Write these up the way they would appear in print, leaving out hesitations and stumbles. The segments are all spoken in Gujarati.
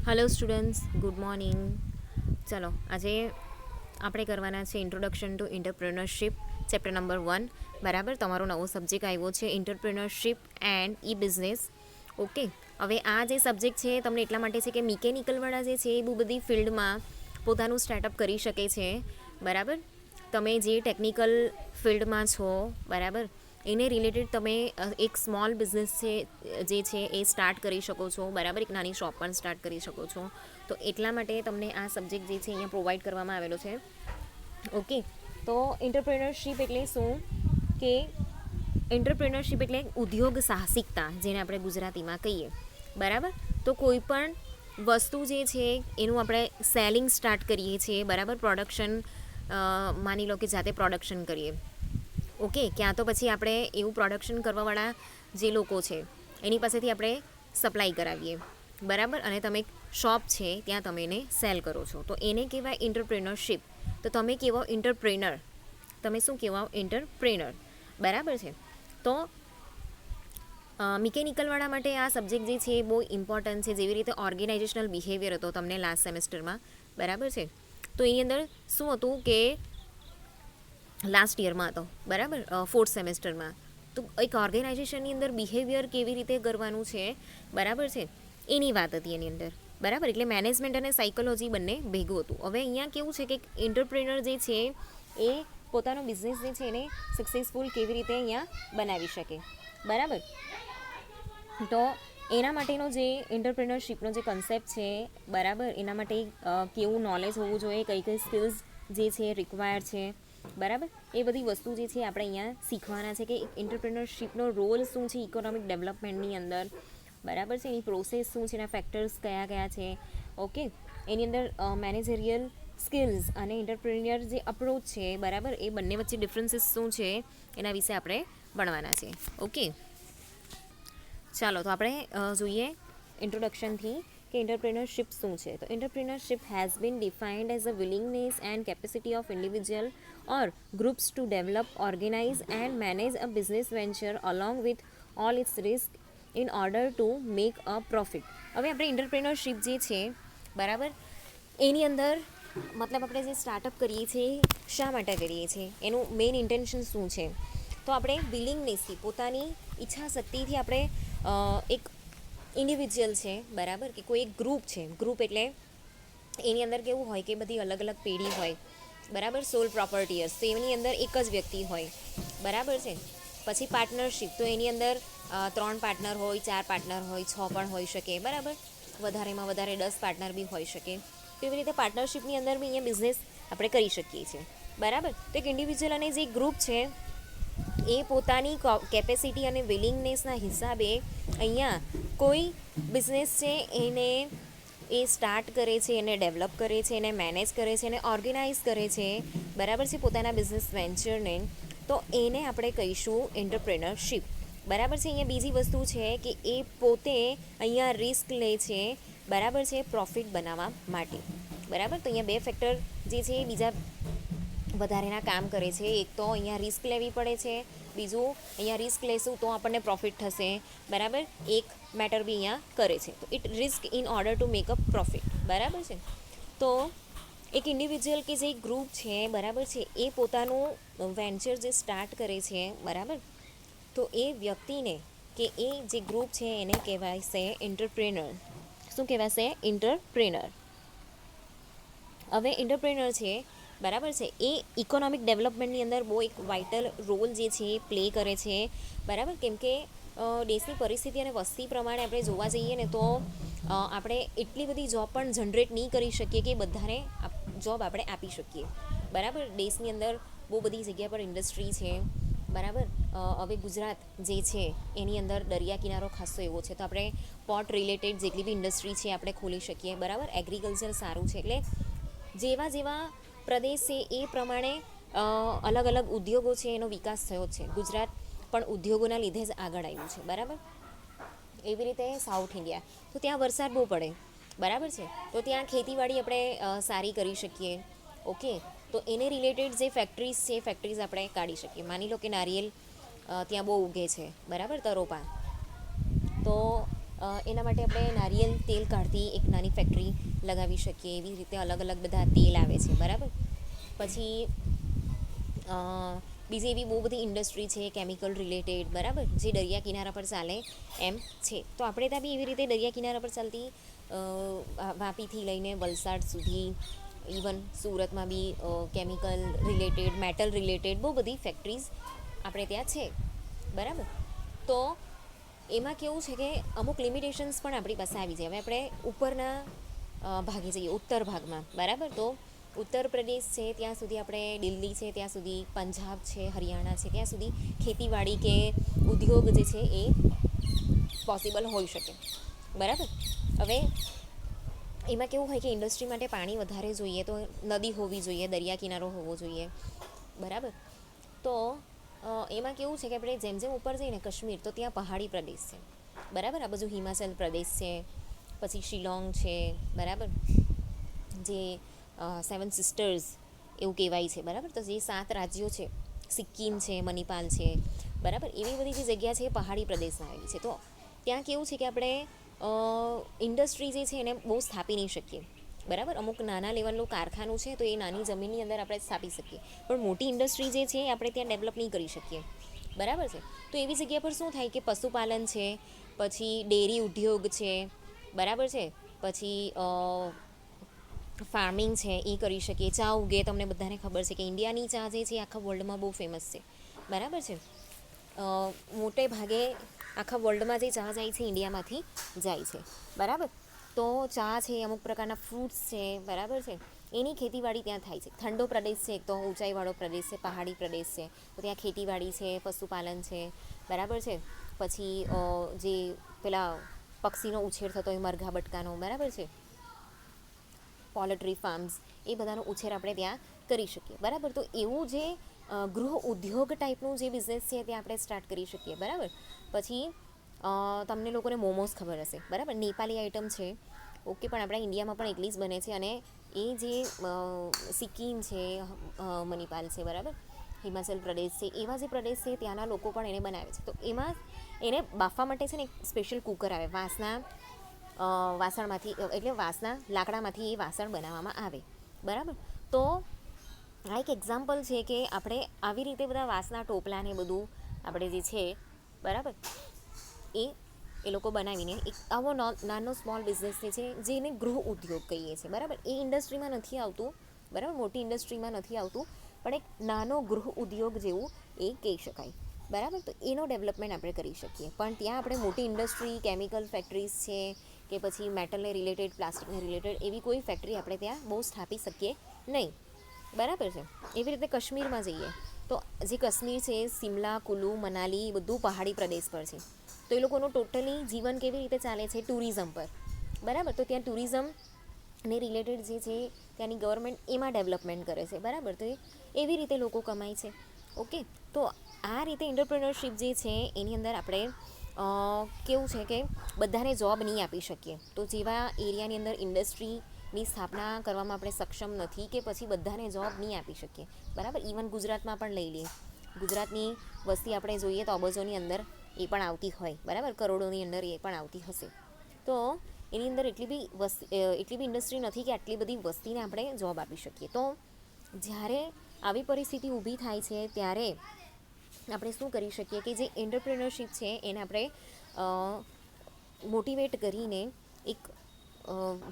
Hello students, good morning. ચલો, આજે આપણે કરવાના છે introduction to entrepreneurship chapter number 1. બરાબર, તમારો નવો સબ્જેક્ટ આવ્યો છે entrepreneurship and E business. Okay, હવે આ જે સબ્જેક્ટ છે તમને એટલા માટે છે કે મિકેનિકલવાળા જે છે એ બહુ બધી ફિલ્ડમાં પોતાનું સ્ટાર્ટઅપ કરી શકે છે. બરાબર, તમે જે ટેકનિકલ ફિલ્ડમાં છો, બરાબર, એને રિલેટેડ તમે એક સ્મોલ બિઝનેસ છે જે છે એ સ્ટાર્ટ કરી શકો છો. બરાબર, એક નાની શોપ પણ સ્ટાર્ટ કરી શકો છો. તો એટલા માટે તમને આ સબ્જેક્ટ જે છે અહીંયા પ્રોવાઈડ કરવામાં આવેલો છે. ઓકે, તો એન્ટરપ્રેન્યોરશિપ એટલે શું કે એન્ટરપ્રેન્યોરશિપ એટલે ઉદ્યોગ સાહસિકતા, જેને આપણે ગુજરાતીમાં કહીએ. બરાબર, તો કોઈ પણ વસ્તુ જે છે એનું આપણે સેલિંગ સ્ટાર્ટ કરીએ છીએ. બરાબર, પ્રોડક્શન માની લો કે જાતે પ્રોડક્શન કરીએ. ઓકે, ક્યાં તો પછી આપણે એવું પ્રોડક્શન કરવાવાળા જે લોકો છે એની પાસેથી આપણે સપ્લાય કરાવીએ. બરાબર, અને તમે એક શોપ છે ત્યાં તમે એને સેલ કરો છો, તો એને કહેવાય એન્ટરપ્રેન્યોરશિપ. તો તમે કહેવાઓ એન્ટરપ્રેનર. તમે શું કહેવાઓ? એન્ટરપ્રેનર. બરાબર છે. તો મિકેનિકલવાળા માટે આ સબ્જેક્ટ જે છે એ બહુ ઇમ્પોર્ટન્ટ છે. જેવી રીતે ઓર્ગેનાઇઝેશનલ બિહેવિયર હતો તમને લાસ્ટ સેમેસ્ટરમાં. બરાબર છે. તો એની અંદર શું હતું કે લાસ્ટ યરમાં હતો, બરાબર, 4th સેમેસ્ટરમાં. તો એક ઓર્ગેનાઇઝેશનની અંદર બિહેવિયર કેવી રીતે કરવાનું છે, બરાબર છે, એની વાત હતી એની અંદર. બરાબર, એટલે મેનેજમેન્ટ અને સાયકોલોજી બંને ભેગું હતું. હવે અહીંયા કેવું છે કે એન્ટરપ્રેનર જે છે એ પોતાનો બિઝનેસ જે છે એને સક્સેસફુલ કેવી રીતે અહીંયા બનાવી શકે. બરાબર, તો એના માટેનો જે એન્ટરપ્રેન્યોરશિપનો જે કન્સેપ્ટ છે, બરાબર, એના માટે કેવું નોલેજ હોવું જોઈએ, કઈ કઈ સ્કિલ્સ જે છે રિક્વાયર્ડ છે. બરાબર, એ બધી વસ્તુ જે છે આપણે અહીંયા શીખવાના છે કે એન્ટરપ્રેન્યોરશિપનો રોલ શું છે ઇકોનોમિક ડેવલપમેન્ટની અંદર. બરાબર છે, એની પ્રોસેસ શું છે, એના ફેક્ટર્સ કયા કયા છે. ઓકે, એની અંદર મેનેજરિયલ સ્કિલ્સ અને એન્ટરપ્રેન્યોર જે અપ્રોચ છે, બરાબર, એ બંને વચ્ચે ડિફરન્સીસ શું છે એના વિશે આપણે ભણવાના છે. ઓકે, ચાલો તો આપણે જોઈએ ઇન્ટ્રોડક્શનથી કે એન્ટરપ્રેન્યોરશિપ શું છે. તો entrepreneurship has been defined as a willingness and capacity of individual or groups to develop, organize and manage a business venture along with all its risk in order to make a profit. હવે આપણે એન્ટરપ્રેન્યોરશિપ જે છે, બરાબર, એની અંદર મતલબ આપણે જે સ્ટાર્ટઅપ કરીએ છીએ શા માટે કરીએ છીએ, એનું મેઇન ઇન્ટેન્શન શું છે. તો આપણે વિલિંગનેસથી, પોતાની ઈચ્છા શક્તિથી આપણે એક ઇન્ડિવિજ્યુઅલ છે, બરાબર, કે કોઈ એક ગ્રુપ છે. ગ્રુપ એટલે એની અંદર કેવું હોય કે બધી અલગ અલગ પેઢી હોય. બરાબર, સોલ પ્રોપર્ટીયર્સ, તો એની અંદર એક જ વ્યક્તિ હોય. બરાબર છે. પછી પાર્ટનરશિપ, તો એની અંદર 3 પાર્ટનર હોય, 4 પાર્ટનર હોય, 6 પણ હોઈ શકે. બરાબર, વધારેમાં વધારે 10 પાર્ટનર બી હોઈ શકે. તો એવી રીતે પાર્ટનરશિપની અંદર બી અહીંયા બિઝનેસ આપણે કરી શકીએ છીએ. બરાબર, તો એક ઇન્ડિવિજ્યુઅલ અને જે ગ્રુપ છે એ પોતાની કેપેસિટી અને વિલિંગનેસના હિસાબે અહીંયા કોઈ બિઝનેસ છે એને એ સ્ટાર્ટ કરે છે, એને ડેવલપ કરે છે, એને મેનેજ કરે છે, એને ઓર્ગેનાઇઝ કરે છે. બરાબર છે, પોતાના બિઝનેસ વેન્ચરને. તો એને આપણે કહીશું એન્ટરપ્રેન્યોરશિપ. બરાબર છે. અહીંયા બીજી વસ્તુ છે કે એ પોતે અહીંયા રિસ્ક લે છે, બરાબર છે, પ્રોફિટ બનાવવા માટે. બરાબર, તો અહીંયા 2 ફેક્ટર જે છે એ બીજા વધારેના કામ કરે છે. એક તો અહીંયા રિસ્ક લેવી પડે છે, બીજું અહીંયા રિસ્ક લેશું તો આપણને પ્રોફિટ થશે. બરાબર, એક મેટર બી અહીંયા કરે છે. તો it risk in order to make a profit. બરાબર છે. તો એક ઇન્ડિવિજ્યુઅલ કે જે ગ્રુપ છે, બરાબર છે, એ પોતાનું વેન્ચર જે સ્ટાર્ટ કરે છે, બરાબર, તો એ વ્યક્તિને કે એ જે ગ્રુપ છે એને કહેવાય છે એન્ટરપ્રેનર. શું કહેવાશે? એન્ટરપ્રેનર. હવે એન્ટરપ્રેનર છે, બરાબર છે, એ ઇકોનોમિક ડેવલપમેન્ટની અંદર બહુ એક વાઇટલ રોલ જે છે એ પ્લે કરે છે. બરાબર, કેમ કે દેશની પરિસ્થિતિ અને વસ્તી પ્રમાણે આપણે જોવા જઈએ ને તો આપણે એટલી બધી જોબ પણ જનરેટ નહીં કરી શકીએ કે બધાને જોબ આપણે આપી શકીએ. બરાબર, દેશની અંદર બહુ બધી જગ્યા પર ઇન્ડસ્ટ્રી છે. બરાબર, હવે ગુજરાત જે છે એની અંદર દરિયા કિનારો ખાસો એવો છે, તો આપણે પોર્ટ રિલેટેડ જેટલી બી ઇન્ડસ્ટ્રી છે આપણે ખોલી શકીએ. બરાબર, એગ્રીકલ્ચર સારું છે. એટલે જેવા જેવા પ્રદેશ છે એ પ્રમાણે અલગ અલગ ઉદ્યોગો છે એનો વિકાસ થયો છે. ગુજરાત પણ ઉદ્યોગોના લીધે જ આગળ આવ્યું છે. બરાબર, એવી રીતે સાઉથ ઇન્ડિયા, તો ત્યાં વરસાદ બહુ પડે. બરાબર છે, તો ત્યાં ખેતીવાડી આપણે સારી કરી શકીએ. ઓકે, તો એને રિલેટેડ જે ફેક્ટરીઝ છે એ ફેક્ટરીઝ આપણે કાઢી શકીએ. માની લો કે નારિયેલ ત્યાં બહુ ઉગે છે, બરાબર, તરોપા, તો એના માટે આપણે નારિયેલ તેલ કાઢતી એક નાની ફેક્ટરી લગાવી શકીએ. એવી રીતે અલગ અલગ બધા તેલ આવે છે, બરાબર. પછી બીજી એવી બહુ બધી ઇન્ડસ્ટ્રી છે કેમિકલ રિલેટેડ, બરાબર, જે દરિયા કિનારા પર ચાલે એમ છે. તો આપણે ત્યાં બી એવી રીતે દરિયા કિનારા પર ચાલતી વાપીથી લઈને વલસાડ સુધી, ઇવન સુરતમાં બી કેમિકલ રિલેટેડ, મેટલ રિલેટેડ બહુ બધી ફેક્ટરીઝ આપણે ત્યાં છે, બરાબર. તો એમાં કેવું છે કે અમુક લિમિટેશન્સ પણ આપણી પાસે આવી જાય. હવે આપણે ઉપરના ભાગે જઈએ, ઉત્તર ભાગમાં, બરાબર. તો ઉત્તર પ્રદેશ છે ત્યાં સુધી, આપણે દિલ્હી છે ત્યાં સુધી, પંજાબ છે, હરિયાણા છે ત્યાં સુધી ખેતીવાડી કે ઉદ્યોગ જે છે એ પોસિબલ હોઈ શકે, બરાબર. હવે એમાં કેવું હોય કે ઇન્ડસ્ટ્રી માટે પાણી વધારે જોઈએ, તો નદી હોવી જોઈએ, દરિયા કિનારો હોવો જોઈએ, બરાબર. તો એમાં કેવું છે કે આપણે જેમ જેમ ઉપર જઈએ ને કાશ્મીર, તો ત્યાં પહાડી પ્રદેશ છે, બરાબર. આ બાજુ હિમાચલ પ્રદેશ છે, પછી શિલોંગ છે, બરાબર, જે 7 સિસ્ટર્સ એવું કહેવાય છે, બરાબર. તો જે 7 રાજ્યો છે, સિક્કિમ છે, મણિપાલ છે, બરાબર, એવી બધી જે જગ્યા છે એ પહાડી પ્રદેશમાં આવેલી છે. તો ત્યાં કેવું છે કે આપણે ઇન્ડસ્ટ્રી જે છે એને બહુ સ્થાપી નહીં શકીએ, બરાબર. અમુક નાના લેવલનું કારખાનું છે તો એ નાની જમીનની અંદર આપણે સ્થાપી શકીએ, પણ મોટી ઇન્ડસ્ટ્રી જે છે એ આપણે ત્યાં ડેવલપ નહીં કરી શકીએ, બરાબર છે. તો એવી જગ્યા પર શું થાય કે પશુપાલન છે, પછી ડેરી ઉદ્યોગ છે, બરાબર છે, પછી ફાર્મિંગ છે એ કરી શકીએ. ચા ઉગે, તમને બધાને ખબર છે કે ઇન્ડિયાની ચા જે છે આખા વર્લ્ડમાં બહુ ફેમસ છે, બરાબર છે. મોટે ભાગે આખા વર્લ્ડમાં જે ચા જાય છે ઇન્ડિયામાંથી જાય છે, બરાબર. તો ચા છે, અમુક પ્રકારના ફ્રૂટ્સ છે, બરાબર છે, એની ખેતીવાડી ત્યાં થાય છે. ઠંડો પ્રદેશ છે, એક તો ઊંચાઈવાળો પ્રદેશ છે, પહાડી પ્રદેશ છે, તો ત્યાં ખેતીવાડી છે, પશુપાલન છે, બરાબર છે. પછી જે પેલા પક્ષીનો ઉછેર થતો હોય મરઘા બટકાનો, બરાબર છે, પોલ્ટ્રી ફાર્મ્સ, એ બધાનો ઉછેર આપણે ત્યાં કરી શકીએ, બરાબર. તો એવું જે ગૃહ ઉદ્યોગ ટાઈપનું જે બિઝનેસ છે તે આપણે સ્ટાર્ટ કરી શકીએ, બરાબર. પછી તમને લોકોને મોમોઝ ખબર હશે, બરાબર, નેપાળી આઈટમ છે, ઓકે, પણ આપણા ઇન્ડિયામાં પણ એટલી જ બને છે. અને એ જે સિક્કિમ છે, મણિપાલ છે, બરાબર, હિમાચલ પ્રદેશ છે, એવા જે પ્રદેશ છે ત્યાંના લોકો પણ એને બનાવે છે. તો એમાં એને બાફવા માટે છે ને એક સ્પેશિયલ કુકર આવે, વાસણમાંથી, એટલે વાંસના લાકડામાંથી એ વાસણ બનાવવામાં આવે, બરાબર. તો આ એક એક્ઝામ્પલ છે કે આપણે આવી રીતે બધા વાંસના ટોપલા ને બધું આપણે જે છે, બરાબર, એ લોકો બનાવીને એક આવો નાનો સ્મોલ બિઝનેસ છે જેને ગૃહ ઉદ્યોગ કહીએ છીએ, બરાબર. એ ઇન્ડસ્ટ્રીમાં નથી આવતું, બરાબર, મોટી ઇન્ડસ્ટ્રીમાં નથી આવતું, પણ એક નાનો ગૃહ ઉદ્યોગ જેવું એ કહી શકાય, બરાબર. તો એનો ડેવલપમેન્ટ આપણે કરી શકીએ. પણ ત્યાં આપણે મોટી ઇન્ડસ્ટ્રી, કેમિકલ ફેક્ટરીઝ છે કે પછી મેટલને રિલેટેડ, પ્લાસ્ટિકને રિલેટેડ એવી કોઈ ફેક્ટરી આપણે ત્યાં બહુ સ્થાપી શકીએ નહીં, બરાબર છે. એવી રીતે કાશ્મીરમાં જઈએ તો જે કાશ્મીર છે, શિમલા, કુલુ, મનાલી બધું પહાડી પ્રદેશ પર છે. તો એ લોકોનું ટોટલી જીવન કેવી રીતે ચાલે છે? ટુરિઝમ પર, બરાબર. તો ત્યાં ટુરિઝમને રિલેટેડ જે છે ત્યાંની ગવર્મેન્ટ એમાં ડેવલપમેન્ટ કરે છે, બરાબર. તો એવી રીતે લોકો કમાય છે, ઓકે. તો આ રીતે એન્ટરપ્રેન્યોરશિપ જે છે એની અંદર આપણે કેવું છે કે બધાને જોબ નહીં આપી શકીએ. તો જેવા એરિયાની અંદર ઇન્ડસ્ટ્રીની સ્થાપના કરવામાં આપણે સક્ષમ નથી કે પછી બધાને જોબ નહીં આપી શકીએ, બરાબર. ઇવન ગુજરાતમાં પણ લઈ લઈએ, ગુજરાતની વસ્તી આપણે જોઈએ તો અબજોની અંદર એ પણ આવતી હોય, બરાબર, કરોડોની અંદર એ પણ આવતી હશે. તો એની અંદર એટલી બી ઇન્ડસ્ટ્રી નથી કે આટલી બધી વસ્તીને આપણે જોબ આપી શકીએ. તો જ્યારે આવી પરિસ્થિતિ ઊભી થાય છે ત્યારે આપણે શું કરી શકીએ કે જે એન્ટરપ્રેન્યોરશિપ છે એને આપણે મોટિવેટ કરીને એક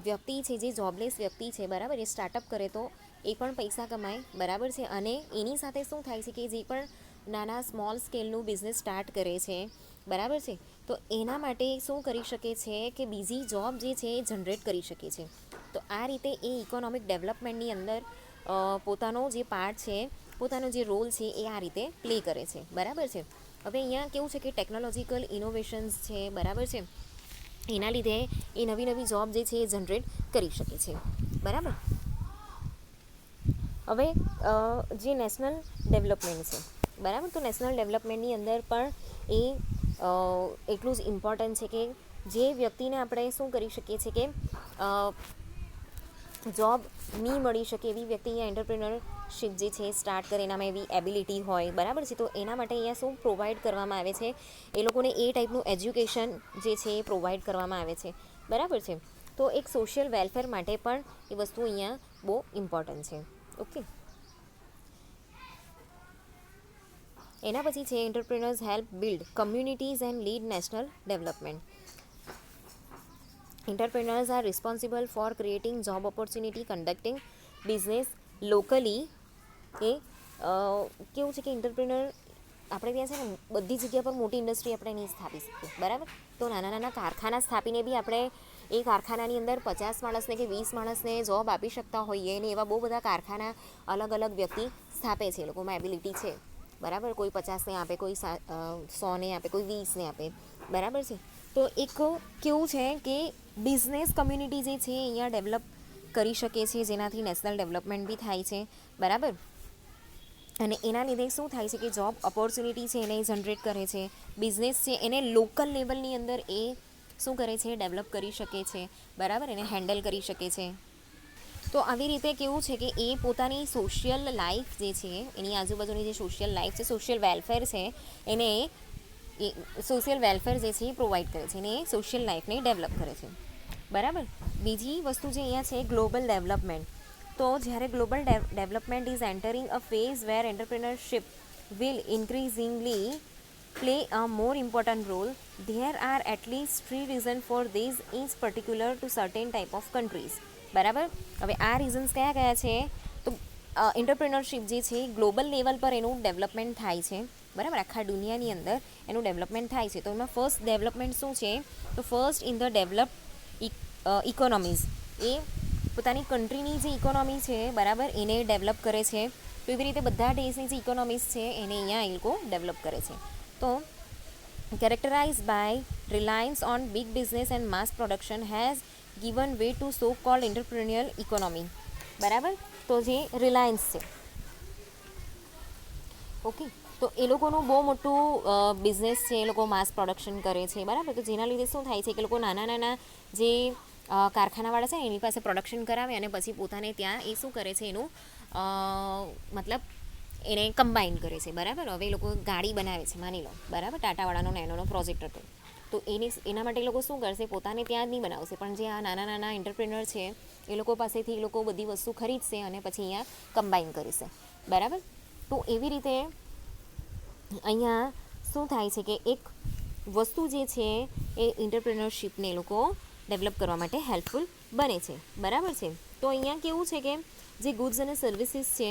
વ્યક્તિ છે જે જોબલેસ વ્યક્તિ છે, બરાબર, એ સ્ટાર્ટઅપ કરે તો એ પણ પૈસા કમાય, બરાબર છે. અને એની સાથે શું થાય છે કે જે પણ નાના સ્મોલ સ્કેલનું બિઝનેસ સ્ટાર્ટ કરે છે, બરાબર છે, તો એના માટે શું કરી શકે છે કે બીજી જોબ જે છે એ જનરેટ કરી શકે છે. તો આ રીતે એ ઇકોનોમિક ડેવલપમેન્ટની અંદર પોતાનો જે પાર્ટ છે, પોતાનો જે રોલ છે એ આ રીતે પ્લે કરે છે, બરાબર છે. હવે અહીંયા કેવું છે કે ટેકનોલોજીકલ ઇનોવેશન્સ છે, બરાબર છે, એના લીધે એ નવી નવી જોબ જે છે એ જનરેટ કરી શકે છે, બરાબર. હવે જે નેશનલ ડેવલપમેન્ટ છે, બરાબર, તો નેશનલ ડેવલપમેન્ટની અંદર પણ એ એટલું જ ઇમ્પોર્ટન્ટ છે કે જે વ્યક્તિને આપણે શું કરી શકીએ છીએ કે જોબ નહીં મળી શકે એવી વ્યક્તિ અહીંયા એન્ટરપ્રિનરશિપ જે છે સ્ટાર્ટ કરે એનામાં એવી એબિલિટી હોય, બરાબર છે. તો એના માટે અહીંયા શું પ્રોવાઈડ કરવામાં આવે છે, એ લોકોને એ ટાઈપનું એજ્યુકેશન જે છે એ પ્રોવાઈડ કરવામાં આવે છે, બરાબર છે. તો એક સોશિયલ વેલફેર માટે પણ એ વસ્તુ અહીંયા બહુ ઇમ્પોર્ટન્ટ છે. ઓકે, એના પછી છે entrepreneurs help build communities and lead national development. Entrepreneurs are responsible for creating job opportunity, conducting business locally. એ કેવું છે કે એન્ટરપ્રિનર આપણે ત્યાં છે ને બધી જગ્યા પર મોટી ઇન્ડસ્ટ્રી આપણે નહીં સ્થાપી શકીએ, બરાબર. તો નાના નાના કારખાના સ્થાપીને બી આપણે એ કારખાનાની અંદર 50 માણસને કે 20 માણસને જોબ આપી શકતા હોઈએ, ને એવા બહુ બધા કારખાના અલગ અલગ વ્યક્તિ સ્થાપે છે. એ લોકોમાં એબિલિટી છે, બરાબર. કોઈ 50ને આપે, કોઈ 100ને આપે, કોઈ 20ને આપે, બરાબર છે. તો એક કેવું છે કે બિઝનેસ કમ્યુનિટી જે છે અહીંયા ડેવલપ કરી શકે છે, જેનાથી નેશનલ ડેવલપમેન્ટ બી થાય છે, બરાબર. અને એના લીધે શું થાય છે કે જોબ ઓપોર્ચ્યુનિટી છે એને જનરેટ કરે છે, બિઝનેસ છે એને લોકલ લેવલની અંદર એ શું કરે છે, ડેવલપ કરી શકે છે, બરાબર, એને હેન્ડલ કરી શકે છે. તો આવી રીતે કેવું છે કે એ પોતાની સોશિયલ લાઈફ જે છે, એની આજુબાજુની જે સોશિયલ લાઈફ છે, સોશિયલ વેલફેર છે, એને સોશિયલ વેલફેર જે છે એ પ્રોવાઈડ કરે છે, એને સોશિયલ લાઈફને ડેવલપ કરે છે, બરાબર. બીજી વસ્તુ જે અહીંયા છે ગ્લોબલ ડેવલપમેન્ટ. તો જ્યારે global development is entering a phase where entrepreneurship will increasingly play a more important role. There are at least 3 reasons for this is particular to certain type of countries. બરાબર. હવે આ રીઝન્સ કયા કયા છે? તો એન્ટરપ્રિનરશિપ જે છે ગ્લોબલ લેવલ પર એનું ડેવલપમેન્ટ થાય છે, બરાબર. આખા દુનિયાની અંદર એનું ડેવલપમેન્ટ થાય છે. તો એમાં ફર્સ્ટ ડેવલપમેન્ટ શું છે? તો first in the developed economies, એ પોતાની કન્ટ્રીની જે ઇકોનોમી છે, બરાબર, એને ડેવલપ કરે છે. તો એવી રીતે બધા દેશની જે ઇકોનોમીઝ છે એને અહીંયા એ લોકો ડેવલપ કરે છે. તો characterise by reliance on big business and mass production has given way to so called entrepreneurial economy, બરાબર. તો જે રિલાયન્સ છે, ઓકે, તો એ લોકોનું બહુ મોટું બિઝનેસ છે, એ લોકો માસ પ્રોડક્શન કરે છે, બરાબર. તો જેના લીધે શું થાય છે કે લોકો નાના નાના જે કારખાનાવાળા છે ને એની પાસે પ્રોડક્શન કરાવે અને પછી પોતાને ત્યાં એ શું કરે છે, એનું મતલબ એને કમ્બાઈન કરે છે, બરાબર. હવે એ લોકો ગાડી બનાવે છે, માની લો, બરાબર, ટાટાવાળાનો નેનોનો પ્રોજેક્ટ હતો. તો એના માટે એ લોકો શું કરશે, પોતાને ત્યાં જ નહીં બનાવશે, પણ જે આ નાના નાના એન્ટરપ્રિનર છે એ લોકો પાસેથી એ લોકો બધી વસ્તુ ખરીદશે અને પછી અહીંયા કમ્બાઈન કરશે, બરાબર. તો એવી રીતે અહીંયા શું થાય છે કે એક વસ્તુ જે છે એ એન્ટરપ્રિનરશિપને એ લોકો ડેવલપ કરવા માટે હેલ્પફુલ બને છે, બરાબર છે. તો અહીંયા કેવું છે કે જે ગુડ્સ અને સર્વિસીસ છે,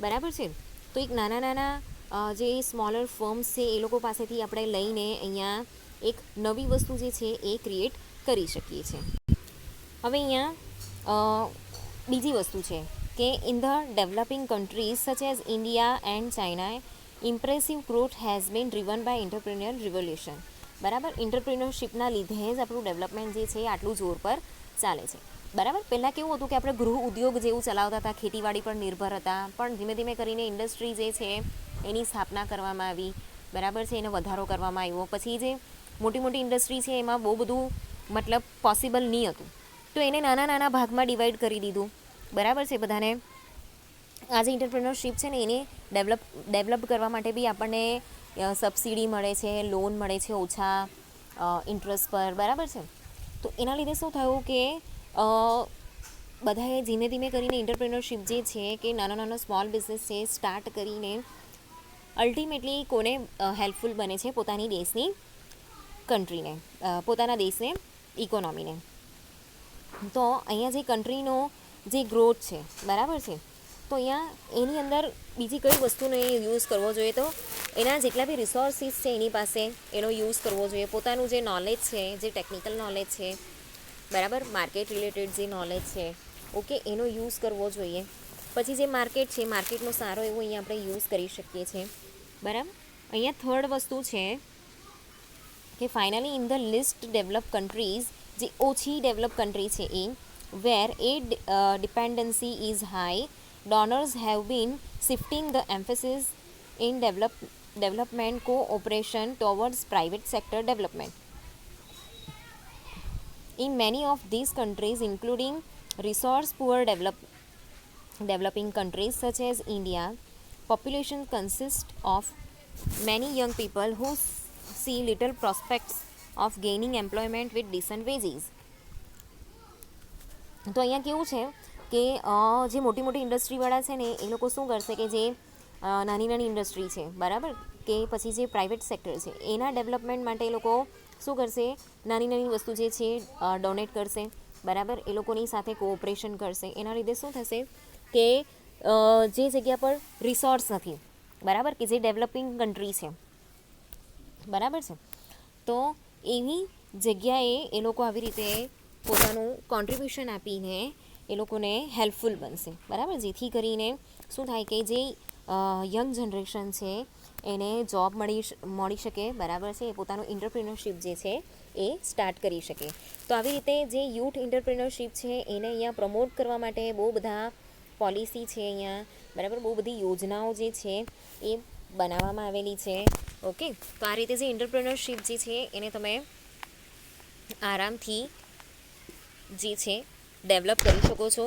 બરાબર છે, તો એક નાના નાના જે સ્મોલર ફર્મ્સ છે એ લોકો પાસેથી આપણે લઈને અહીંયા એક નવી વસ્તુ જે છે એ ક્રિએટ કરી શકીએ છીએ. હવે અહીંયા બીજી વસ્તુ છે કે in the developing countries such as India and China impressive growth has been driven by entrepreneur revolution, બરાબર. એન્ટરપ્રિન્યોરશિપના લીધે જ આપણું ડેવલપમેન્ટ જે છે એ આટલું જોર પર ચાલે છે, બરાબર. પહેલાં કેવું હતું કે આપણે ગૃહ ઉદ્યોગ જેવું ચલાવતા હતા, ખેતીવાડી પર નિર્ભર હતા, પણ ધીમે ધીમે કરીને ઇન્ડસ્ટ્રી જે છે એની સ્થાપના કરવામાં આવી, બરાબર છે, એનો વધારો કરવામાં આવ્યો. પછી જે મોટી મોટી ઇન્ડસ્ટ્રી છે એમાં બહુ બધું મતલબ પોસિબલ નહીં હતું, તો એને નાના નાના ભાગમાં ડિવાઈડ કરી દીધું, બરાબર છે. બધાને આ જે એન્ટરપ્રિન્યોરશિપ છે ને એને ડેવલપ કરવા માટે બી આપણને સબસિડી મળે છે, લોન મળે છે ઓછા ઇન્ટરેસ્ટ પર, બરાબર છે. તો એના લીધે શું થયું કે બધાએ ધીમે ધીમે કરીને એન્ટરપ્રિન્યોરશિપ જે છે કે નાનો નાનો સ્મોલ બિઝનેસ છે સ્ટાર્ટ કરીને અલ્ટિમેટલી કોને હેલ્પફુલ બને છે? પોતાની દેશની કન્ટ્રીને, પોતાના દેશને, ઇકોનોમીને. તો અહીંયા જે કન્ટ્રીનો જે ગ્રોથ છે, બરાબર છે, તો અહીંયા એની અંદર બીજી કઈ વસ્તુનો એ યુઝ કરવો જોઈએ? તો એના જેટલા બી રિસોર્સિસ છે એની પાસે એનો યુઝ કરવો જોઈએ. પોતાનું જે નોલેજ છે, જે ટેકનિકલ નોલેજ છે, બરાબર, માર્કેટ રિલેટેડ જે નોલેજ છે, ઓકે, એનો યુઝ કરવો જોઈએ. પછી જે માર્કેટ છે, માર્કેટનો સારો એવો અહીંયા આપણે યુઝ કરી શકીએ છીએ, બરાબર. અહીંયા થર્ડ વસ્તુ છે કે finally in the list develop countries, જે ઓછી ડેવલપ કન્ટ્રી છે એ where aid dependency is high, donors have been shifting the emphasis in development cooperation towards private sector development. In many of these countries, including resource poor developing countries such as India, population consists of many young people who see little prospects of gaining employment with decent wages. તો અહીંયા કેવું છે કે જે મોટી મોટી ઇન્ડસ્ટ્રીવાળા છે ને એ લોકો શું કરશે કે જે નાની નાની ઇન્ડસ્ટ્રી છે બરાબર, કે પછી જે પ્રાઇવેટ સેક્ટર છે એના ડેવલપમેન્ટ માટે એ લોકો શું કરશે, નાની નાની વસ્તુ જે છે ડોનેટ કરશે બરાબર, એ લોકોની સાથે કોઓપરેશન કરશે. એના લીધે શું થશે કે જે જગ્યા પર રિસોર્સ નથી બરાબર, કે જે ડેવલપિંગ કન્ટ્રી છે બરાબર છે, તો એવી જગ્યાએ એ લોકો આવી રીતે પોતાનું કોન્ટ્રીબ્યુશન આપીને એ લોકોને હેલ્પફુલ બનશે બરાબર, જેથી કરીને શું થાય કે જે યંગ જનરેશન છે એને જોબ મળી શકે બરાબર છે, પોતાનું એન્ટરપ્રિન્યોરશિપ જે છે એ સ્ટાર્ટ કરી શકે. તો આવી રીતે જે યુથ એન્ટરપ્રિન્યોરશિપ છે એને અહીંયા પ્રમોટ કરવા માટે બહુ બધા પોલિસી છે અહીંયા બરાબર, બહુ બધી યોજનાઓ જે છે એ બનાવવામાં આવેલી છે. ઓકે, તો આ રીતે જે એન્ટરપ્રિન્યોરશિપ જે છે એને તમે આરામથી જે છે ડેવલપ કરી શકો છો.